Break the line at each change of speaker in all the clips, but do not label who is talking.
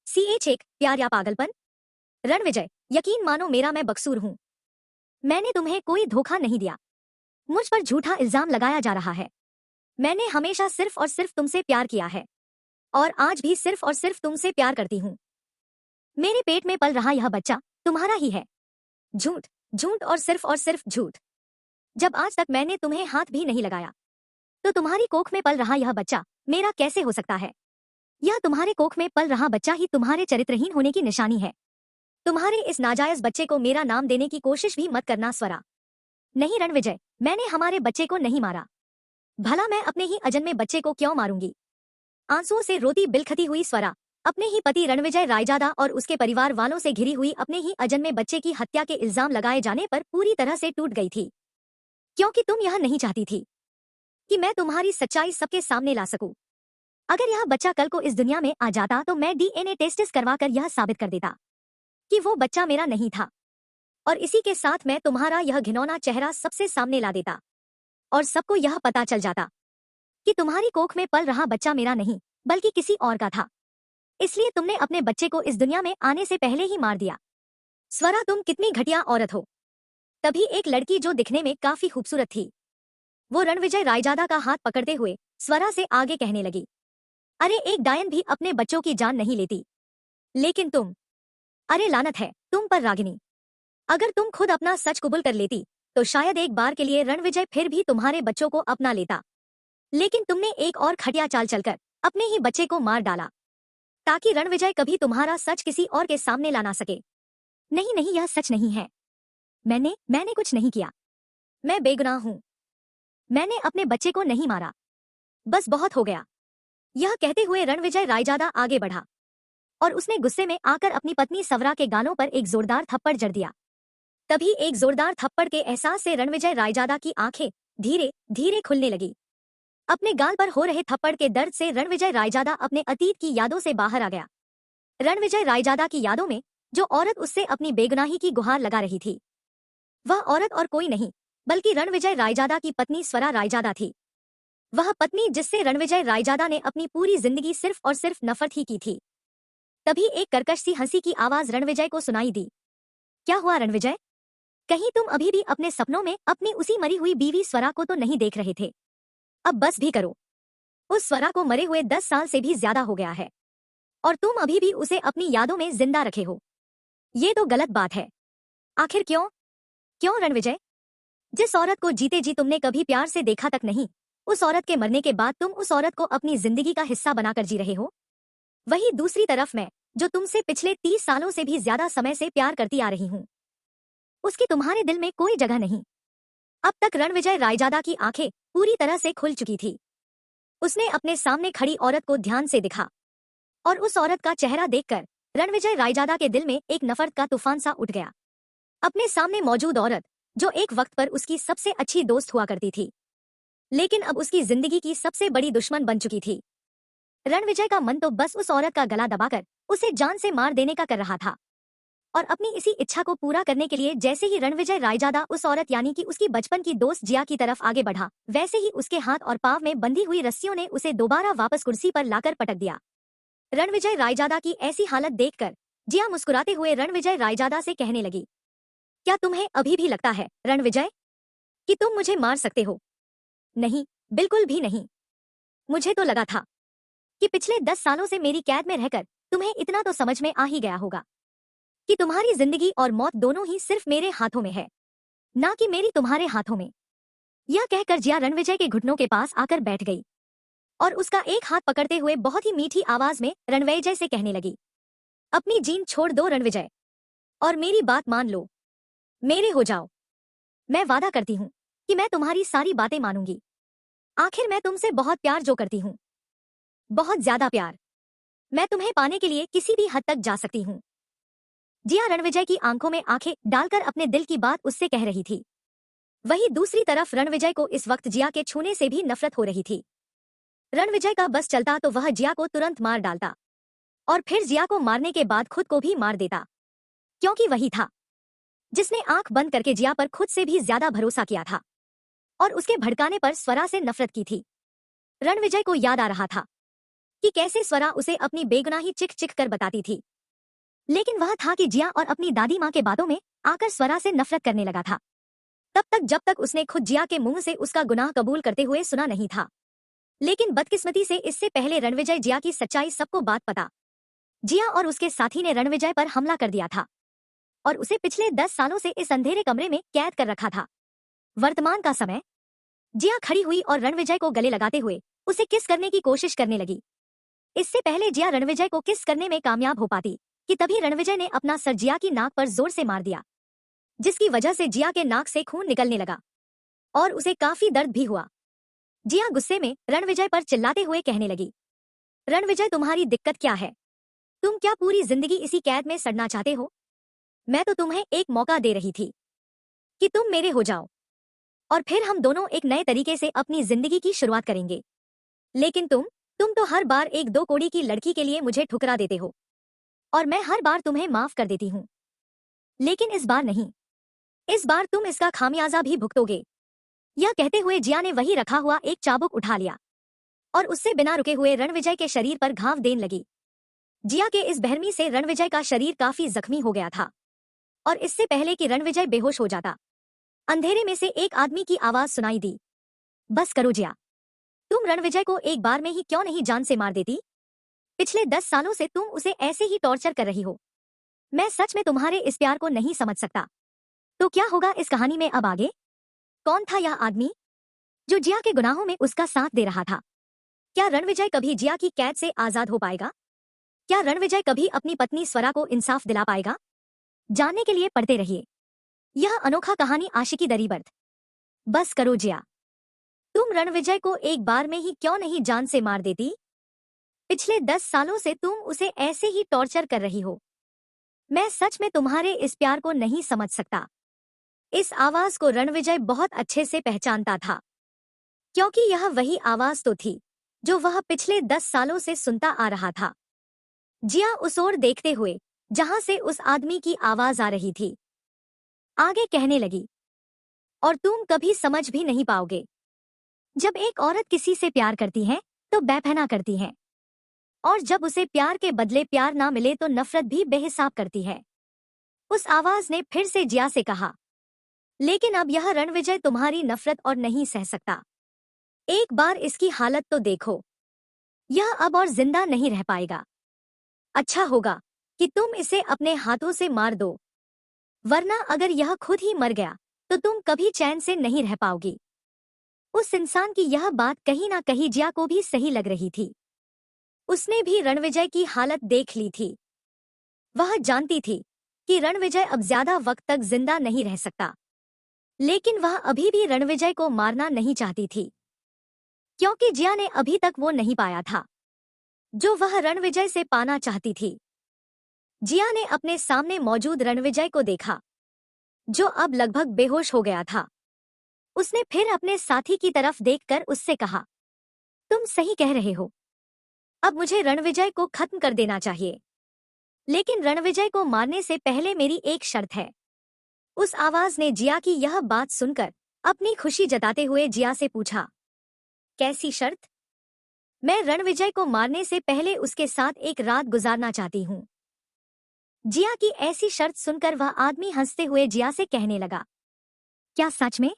CH एक प्यार या पागलपन। रणविजय, यकीन मानो मेरा मैं बकसूर हूं। मैंने तुम्हें कोई धोखा नहीं दिया। मुझ पर झूठा इल्जाम लगाया जा रहा है। मैंने हमेशा सिर्फ और सिर्फ तुमसे प्यार किया है और आज भी सिर्फ और सिर्फ तुमसे प्यार करती हूं। मेरे पेट में पल रहा यह बच्चा तुम्हारा ही है। झूठ, झूठ और सिर्फ झूठ। जब आज तक मैंने तुम्हें हाथ भी नहीं लगाया तो तुम्हारी कोख में पल रहा यह बच्चा मेरा कैसे हो सकता है? यह तुम्हारे कोख में पल रहा बच्चा ही तुम्हारे चरित्रहीन होने की निशानी है। तुम्हारे इस नाजायज बच्चे को मेरा नाम देने की कोशिश भी मत करना स्वरा। नहीं रणविजय, मैंने हमारे बच्चे को नहीं मारा। भला मैं अपने ही अजन्मे बच्चे को क्यों मारूंगी? आंसुओं से रोती बिलखती हुई स्वरा अपने ही पति रणविजय रायजादा और उसके परिवार वालों से घिरी हुई अपने ही अजन्मे बच्चे की हत्या के इल्जाम लगाए जाने पर पूरी तरह से टूट गई थी। क्योंकि तुम यह नहीं चाहती थी कि मैं तुम्हारी सच्चाई सबके सामने ला सकूं। अगर यह बच्चा कल को इस दुनिया में आ जाता तो मैं DNA टेस्ट करवाकर यह साबित कर देता कि वो बच्चा मेरा नहीं था, और इसी के साथ मैं तुम्हारा यह घिनौना चेहरा सबसे सामने ला देता और सबको यह पता चल जाता कि तुम्हारी कोख में पल रहा बच्चा मेरा नहीं बल्कि किसी और का था। इसलिए तुमने अपने बच्चे को इस दुनिया में आने से पहले ही मार दिया। स्वरा, तुम कितनी घटिया औरत हो। तभी एक लड़की जो दिखने में काफी खूबसूरत थी, वो रणविजय रायजादा का हाथ पकड़ते हुए स्वरा से आगे कहने लगी, अरे एक डायन भी अपने बच्चों की जान नहीं लेती, लेकिन तुम, अरे लानत है तुम पर रागिनी। अगर तुम खुद अपना सच कबूल कर लेती तो शायद एक बार के लिए रणविजय फिर भी तुम्हारे बच्चों को अपना लेता, लेकिन तुमने एक और खटिया चाल चलकर अपने ही बच्चे को मार डाला ताकि रणविजय कभी तुम्हारा सच किसी और के सामने ला ना सके। नहीं नहीं, यह सच नहीं है। मैंने कुछ नहीं किया। मैं बेगुनाह हूं। मैंने अपने बच्चे को नहीं मारा। बस बहुत हो गया। यह कहते हुए रणविजय रायजादा आगे बढ़ा और उसने गुस्से में आकर अपनी पत्नी सवरा के गालों पर एक जोरदार थप्पड़ जड़ दिया। तभी एक जोरदार थप्पड़ के एहसास से रणविजय रायजादा की आंखें धीरे धीरे खुलने लगी। अपने गाल पर हो रहे थप्पड़ के दर्द से रणविजय रायजादा अपने अतीत की यादों से बाहर आ गया। रणविजय रायजादा की यादों में जो औरत उससे अपनी बेगुनाही की गुहार लगा रही थी, वह औरत और कोई नहीं बल्कि रणविजय रायजादा की पत्नी स्वरा रायजादा थी। वह पत्नी जिससे रणविजय रायजादा ने अपनी पूरी जिंदगी सिर्फ और सिर्फ नफरत ही की थी। तभी एक कर्कश सी हंसी की आवाज रणविजय को सुनाई दी। क्या हुआ रणविजय? कहीं तुम अभी भी अपने सपनों में अपनी उसी मरी हुई बीवी स्वरा को तो नहीं देख रहे थे? अब बस भी करो। उस स्वरा को मरे हुए 10 साल से भी ज्यादा हो गया है और तुम अभी भी उसे अपनी यादों में जिंदा रखे हो। ये तो गलत बात है। आखिर क्यों? क्यों रणविजय? जिस औरत को जीते जी तुमने कभी प्यार से देखा तक नहीं, उस औरत के मरने के बाद तुम उस औरत को अपनी जिंदगी का हिस्सा बनाकर जी रहे हो। वही दूसरी तरफ मैं, जो तुमसे पिछले 30 सालों से भी ज्यादा समय से प्यार करती आ रही हूँ, उसकी तुम्हारे दिल में कोई जगह नहीं। अब तक रणविजय रायजादा की आंखें पूरी तरह से खुल चुकी थी। उसने अपने सामने खड़ी औरत को ध्यान से देखा और उस औरत का चेहरा देखकर रणविजय रायजादा के दिल में एक नफरत का तूफान सा उठ गया। अपने सामने मौजूद औरत, जो एक वक्त पर उसकी सबसे अच्छी दोस्त हुआ करती थी, लेकिन अब उसकी जिंदगी की सबसे बड़ी दुश्मन बन चुकी थी। रणविजय का मन तो बस उस औरत का गला दबाकर उसे जान से मार देने का कर रहा था, और अपनी इसी इच्छा को पूरा करने के लिए जैसे ही रणविजय रायजादा उस औरत यानी कि उसकी बचपन की दोस्त जिया की तरफ आगे बढ़ा, वैसे ही उसके हाथ और पांव में बंधी हुई रस्सियों ने उसे दोबारा वापस कुर्सी पर लाकर पटक दिया। रणविजय रायजादा की ऐसी हालत देखकर जिया मुस्कुराते हुए रणविजय रायजादा से कहने लगी, क्या तुम्हें अभी भी लगता है रणविजय कि तुम मुझे मार सकते हो? नहीं, बिल्कुल भी नहीं। मुझे तो लगा था कि पिछले 10 सालों से मेरी कैद में रहकर तुम्हें इतना तो समझ में आ ही गया होगा कि तुम्हारी जिंदगी और मौत दोनों ही सिर्फ मेरे हाथों में है, ना कि मेरी तुम्हारे हाथों में। यह कहकर जिया रणविजय के घुटनों के पास आकर बैठ गई और उसका एक हाथ पकड़ते हुए बहुत ही मीठी आवाज में रणविजय से कहने लगी, अपनी जीन छोड़ दो रणविजय और मेरी बात मान लो। मेरे हो जाओ। मैं वादा करती हूँ कि मैं तुम्हारी सारी बातें मानूंगी। आखिर मैं तुमसे बहुत प्यार जो करती हूँ, बहुत ज्यादा प्यार। मैं तुम्हें पाने के लिए किसी भी हद तक जा सकती हूँ। जिया रणविजय की आंखों में आंखें डालकर अपने दिल की बात उससे कह रही थी। वहीं दूसरी तरफ रणविजय को इस वक्त जिया के छूने से भी नफरत हो रही थी। रणविजय का बस चलता तो वह जिया को तुरंत मार डालता और फिर जिया को मारने के बाद खुद को भी मार देता, क्योंकि वही था जिसने आंख बंद करके जिया पर खुद से भी ज्यादा भरोसा किया था और उसके भड़काने पर स्वरा से नफरत की थी। रणविजय को याद आ रहा था कि कैसे स्वरा उसे अपनी बेगुनाही चिख चिख कर बताती थी। लेकिन वह था कि जिया और अपनी दादी माँ के बातों में आकर स्वरा से नफरत करने लगा था, तब तक जब तक उसने खुद जिया के मुंह से उसका गुनाह कबूल करते हुए सुना नहीं था। लेकिन बदकिस्मती से इससे पहले रणविजय जिया की सच्चाई सबको बात पता। जिया और उसके साथी ने रणविजय पर हमला कर दिया था और उसे पिछले 10 सालों से इस अंधेरे कमरे में कैद कर रखा था। वर्तमान का समय। जिया खड़ी हुई और रणविजय को गले लगाते हुए उसे किस करने की कोशिश करने लगी। इससे पहले जिया रणविजय को किस करने में कामयाब हो पाती कि तभी रणविजय ने अपना सर जिया की नाक पर जोर से मार दिया, जिसकी वजह से जिया के नाक से खून निकलने लगा और उसे काफी दर्द भी हुआ। जिया गुस्से में रणविजय पर चिल्लाते हुए कहने लगी, रणविजय तुम्हारी दिक्कत क्या है? तुम क्या पूरी जिंदगी इसी कैद में सड़ना चाहते हो? मैं तो तुम्हें एक मौका दे रही थी कि तुम मेरे हो जाओ और फिर हम दोनों एक नए तरीके से अपनी जिंदगी की शुरुआत करेंगे। लेकिन तुम तो हर बार एक दो कौड़ी की लड़की के लिए मुझे ठुकरा देते हो और मैं हर बार तुम्हें माफ कर देती हूँ, लेकिन इस बार नहीं। इस बार तुम इसका खामियाजा भी भुगतोगे। यह कहते हुए जिया ने वही रखा हुआ एक चाबुक उठा लिया और उससे बिना रुके हुए रणविजय के शरीर पर घाव देने लगी। जिया के इस बहरमी से रणविजय का शरीर काफी जख्मी हो गया था और इससे पहले कि रणविजय बेहोश हो जाता, अंधेरे में से एक आदमी की आवाज सुनाई दी, बस करो जिया, तुम रणविजय को एक बार में ही क्यों नहीं जान से मार देती? पिछले 10 सालों से तुम उसे ऐसे ही टॉर्चर कर रही हो। मैं सच में तुम्हारे इस प्यार को नहीं समझ सकता। तो क्या होगा इस कहानी में अब आगे? कौन था यह आदमी जो जिया के गुनाहों में उसका साथ दे रहा था? क्या रणविजय कभी जिया की कैद से आजाद हो पाएगा? क्या रणविजय कभी अपनी पत्नी स्वरा को इंसाफ दिला पाएगा? जानने के लिए पढ़ते रहिए यह अनोखा कहानी आशिकी दरी बर्थ। बस करो जिया, तुम रणविजय को एक बार में ही क्यों नहीं जान से मार देती? पिछले 10 सालों से तुम उसे ऐसे ही टॉर्चर कर रही हो। मैं सच में तुम्हारे इस प्यार को नहीं समझ सकता। इस आवाज को रणविजय बहुत अच्छे से पहचानता था, क्योंकि यह वही आवाज तो थी जो वह पिछले 10 सालों से सुनता आ रहा था। जिया उस ओर देखते हुए जहां से उस आदमी की आवाज आ रही थी, आगे कहने लगी, और तुम कभी समझ भी नहीं पाओगे। जब एक औरत किसी से प्यार करती है तो बेपनाह करती है, और जब उसे प्यार के बदले प्यार ना मिले तो नफरत भी बेहिसाब करती है। उस आवाज ने फिर से जिया से कहा, लेकिन अब यह रणविजय तुम्हारी नफरत और नहीं सह सकता। एक बार इसकी हालत तो देखो, यह अब और जिंदा नहीं रह पाएगा। अच्छा होगा कि तुम इसे अपने हाथों से मार दो, वरना अगर यह खुद ही मर गया तो तुम कभी चैन से नहीं रह पाओगी। उस इंसान की यह बात कहीं ना कहीं जिया को भी सही लग रही थी। उसने भी रणविजय की हालत देख ली थी। वह जानती थी कि रणविजय अब ज्यादा वक्त तक जिंदा नहीं रह सकता, लेकिन वह अभी भी रणविजय को मारना नहीं चाहती थी, क्योंकि जिया ने अभी तक वो नहीं पाया था जो वह रणविजय से पाना चाहती थी। जिया ने अपने सामने मौजूद रणविजय को देखा, जो अब लगभग बेहोश हो गया था। उसने फिर अपने साथी की तरफ देखकर उससे कहा, तुम सही कह रहे हो, अब मुझे रणविजय को खत्म कर देना चाहिए, लेकिन रणविजय को मारने से पहले मेरी एक शर्त है। उस आवाज ने जिया की यह बात सुनकर अपनी खुशी जताते हुए जिया से पूछा, कैसी शर्त? मैं रणविजय को मारने से पहले उसके साथ एक रात गुजारना चाहती हूँ। जिया की ऐसी शर्त सुनकर वह आदमी हंसते हुए जिया से कहने लगा, क्या सच में?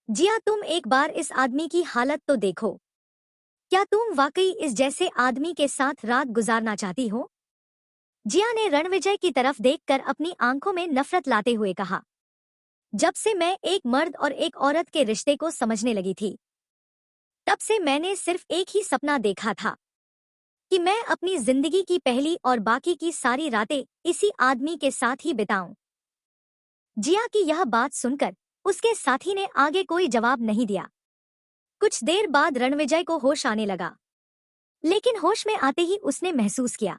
जिया, तुम एक बार इस आदमी की हालत तो देखो। क्या तुम वाकई इस जैसे आदमी के साथ रात गुजारना चाहती हो? जिया ने रणविजय की तरफ देखकर अपनी आंखों में नफरत लाते हुए कहा, जब से मैं एक मर्द और एक औरत के रिश्ते को समझने लगी थी, तब से मैंने सिर्फ एक ही सपना देखा था कि मैं अपनी जिंदगी की पहली और बाकी की सारी रातें इसी आदमी के साथ ही बिताऊं। जिया की यह बात सुनकर उसके साथी ने आगे कोई जवाब नहीं दिया। कुछ देर बाद रणविजय को होश आने लगा, लेकिन होश में आते ही उसने महसूस किया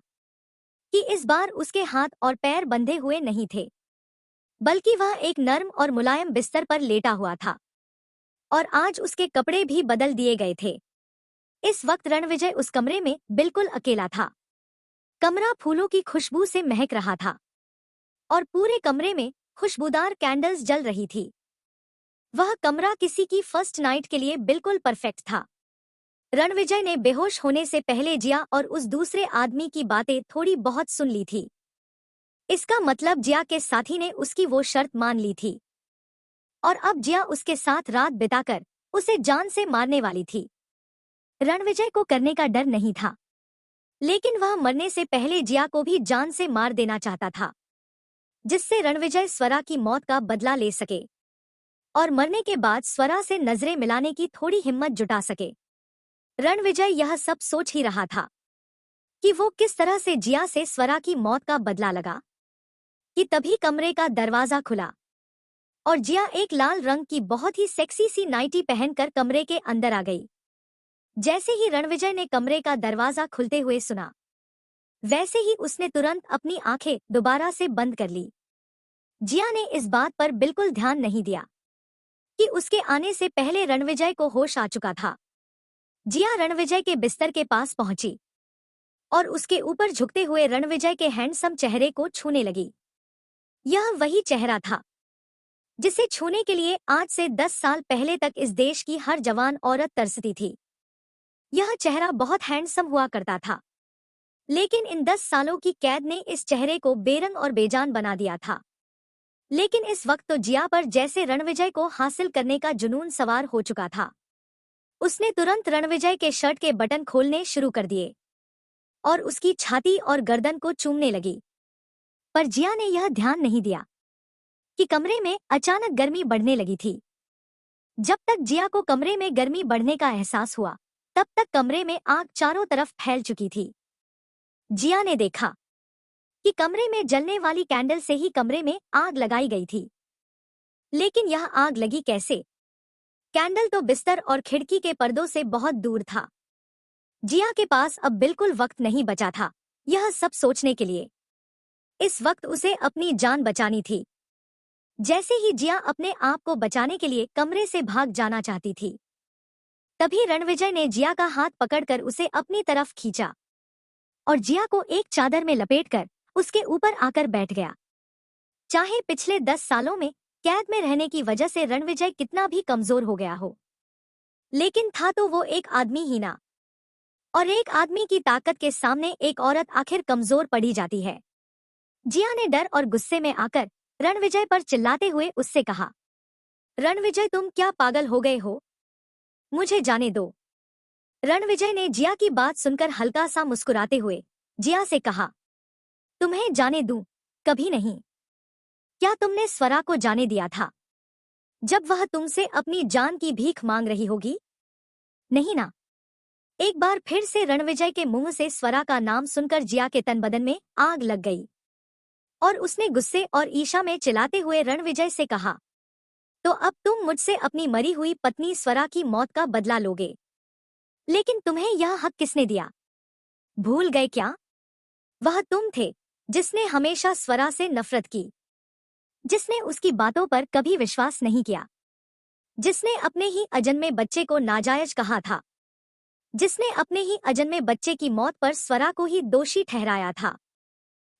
कि इस बार उसके हाथ और पैर बंधे हुए नहीं थे, बल्कि वह एक नर्म और मुलायम बिस्तर पर लेटा हुआ था, और आज उसके कपड़े भी बदल दिए गए थे। इस वक्त रणविजय उस कमरे में बिल्कुल अकेला था। कमरा फूलों की खुशबू से महक रहा था और पूरे कमरे में खुशबूदार कैंडल्स जल रही थी। वह कमरा किसी की फर्स्ट नाइट के लिए बिल्कुल परफेक्ट था। रणविजय ने बेहोश होने से पहले जिया और उस दूसरे आदमी की बातें थोड़ी बहुत सुन ली थी। इसका मतलब जिया के साथी ने उसकी वो शर्त मान ली थी और अब जिया उसके साथ रात बिताकर उसे जान से मारने वाली थी। रणविजय को करने का डर नहीं था, लेकिन वह मरने से पहले जिया को भी जान से मार देना चाहता था, जिससे रणविजय स्वरा की मौत का बदला ले सके और मरने के बाद स्वरा से नजरें मिलाने की थोड़ी हिम्मत जुटा सके। रणविजय यह सब सोच ही रहा था कि वो किस तरह से जिया से स्वरा की मौत का बदला लगा कि तभी कमरे का दरवाजा खुला और जिया एक लाल रंग की बहुत ही सेक्सी सी नाइटी पहनकर कमरे के अंदर आ गई। जैसे ही रणविजय ने कमरे का दरवाजा खुलते हुए सुना, वैसे ही उसने तुरंत अपनी आंखें दोबारा से बंद कर ली। जिया ने इस बात पर बिल्कुल ध्यान नहीं दिया कि उसके आने से पहले रणविजय को होश आ चुका था। जिया रणविजय के बिस्तर के पास पहुंची और उसके ऊपर झुकते हुए रणविजय के हैंडसम चेहरे को छूने लगी। यह वही चेहरा था जिसे छूने के लिए आज से 10 साल पहले तक इस देश की हर जवान औरत तरसती थी। यह चेहरा बहुत हैंडसम हुआ करता था, लेकिन इन 10 सालों की कैद ने इस चेहरे को बेरंग और बेजान बना दिया था। लेकिन इस वक्त तो जिया पर जैसे रणविजय को हासिल करने का जुनून सवार हो चुका था। उसने तुरंत रणविजय के शर्ट के बटन खोलने शुरू कर दिए और उसकी छाती और गर्दन को चूमने लगी। पर जिया ने यह ध्यान नहीं दिया कि कमरे में अचानक गर्मी बढ़ने लगी थी। जब तक जिया को कमरे में गर्मी बढ़ने का एहसास हुआ, तब तक कमरे में आग चारों तरफ फैल चुकी थी। जिया ने देखा कि कमरे में जलने वाली कैंडल से ही कमरे में आग लगाई गई थी। लेकिन यह आग लगी कैसे? कैंडल तो बिस्तर और खिड़की के पर्दों से बहुत दूर था। जिया के पास अब बिल्कुल वक्त नहीं बचा था यह सब सोचने के लिए। इस वक्त उसे अपनी जान बचानी थी। जैसे ही जिया अपने आप को बचाने के लिए कमरे से भाग जाना चाहती थी, तभी रणविजय ने जिया का हाथ पकड़कर उसे अपनी तरफ खींचा और जिया को एक चादर में लपेटकर उसके ऊपर आकर बैठ गया। चाहे पिछले 10 सालों में कैद में रहने की वजह से रणविजय कितना भी कमजोर हो गया हो, लेकिन था तो वो एक आदमी ही ना, और एक आदमी की ताकत के सामने एक औरत आखिर कमजोर पड़ी जाती है। जिया ने डर और गुस्से में आकर रणविजय पर चिल्लाते हुए उससे कहा, रणविजय तुम क्या पागल हो गए हो? मुझे जाने दो। रणविजय ने जिया की बात सुनकर हल्का सा मुस्कुराते हुए जिया से कहा, तुम्हें जाने दूं? कभी नहीं। क्या तुमने स्वरा को जाने दिया था जब वह तुमसे अपनी जान की भीख मांग रही होगी? नहीं ना। एक बार फिर से रणविजय के मुंह से स्वरा का नाम सुनकर जिया के तन बदन में आग लग गई और उसने गुस्से और ईर्ष्या में चिल्लाते हुए रणविजय से कहा, तो अब तुम मुझसे अपनी मरी हुई पत्नी स्वरा की मौत का बदला लोगे? लेकिन तुम्हें यह हक किसने दिया? भूल गए क्या? वह तुम थे जिसने हमेशा स्वरा से नफरत की, जिसने उसकी बातों पर कभी विश्वास नहीं किया, जिसने अपने ही अजन्मे बच्चे को नाजायज कहा था, जिसने अपने ही अजन्मे बच्चे की मौत पर स्वरा को ही दोषी ठहराया था।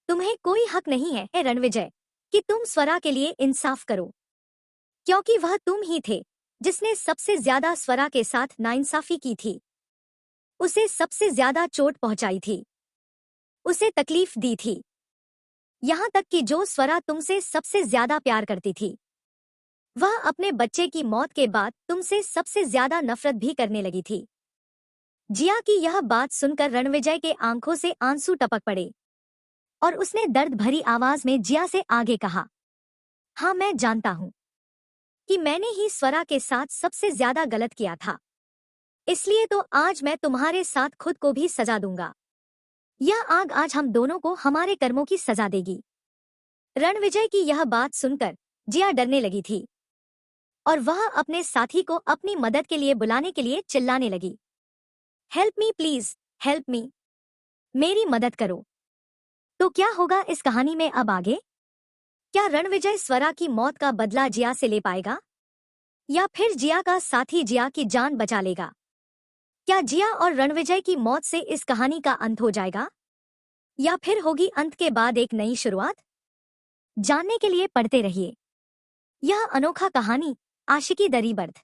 तुम्हें कोई हक नहीं है रणविजय कि तुम स्वरा के लिए इंसाफ करो, क्योंकि वह तुम ही थे जिसने सबसे ज्यादा स्वरा के साथ नाइंसाफी की थी, उसे सबसे ज्यादा चोट पहुंचाई थी, उसे तकलीफ दी थी, यहां तक कि जो स्वरा तुमसे सबसे ज्यादा प्यार करती थी, वह अपने बच्चे की मौत के बाद तुमसे सबसे ज्यादा नफरत भी करने लगी थी। जिया की यह बात सुनकर रणविजय के आंखों से आंसू टपक पड़े और उसने दर्द भरी आवाज में जिया से आगे कहा, हाँ मैं जानता हूं कि मैंने ही स्वरा के साथ सबसे ज्यादा गलत किया था, इसलिए तो आज मैं तुम्हारे साथ खुद को भी सजा दूंगा। यह आग आज हम दोनों को हमारे कर्मों की सजा देगी। रणविजय की यह बात सुनकर जिया डरने लगी थी और वह अपने साथी को अपनी मदद के लिए बुलाने के लिए चिल्लाने लगी, help me please, help me, मेरी मदद करो। तो क्या होगा इस कहानी में अब आगे? क्या रणविजय स्वरा की मौत का बदला जिया से ले पाएगा, या फिर जिया का साथी जिया की जान बचा लेगा? क्या जिया और रणविजय की मौत से इस कहानी का अंत हो जाएगा, या फिर होगी अंत के बाद एक नई शुरुआत? जानने के लिए पढ़ते रहिए यह अनोखा कहानी आशिकी दरी बर्द।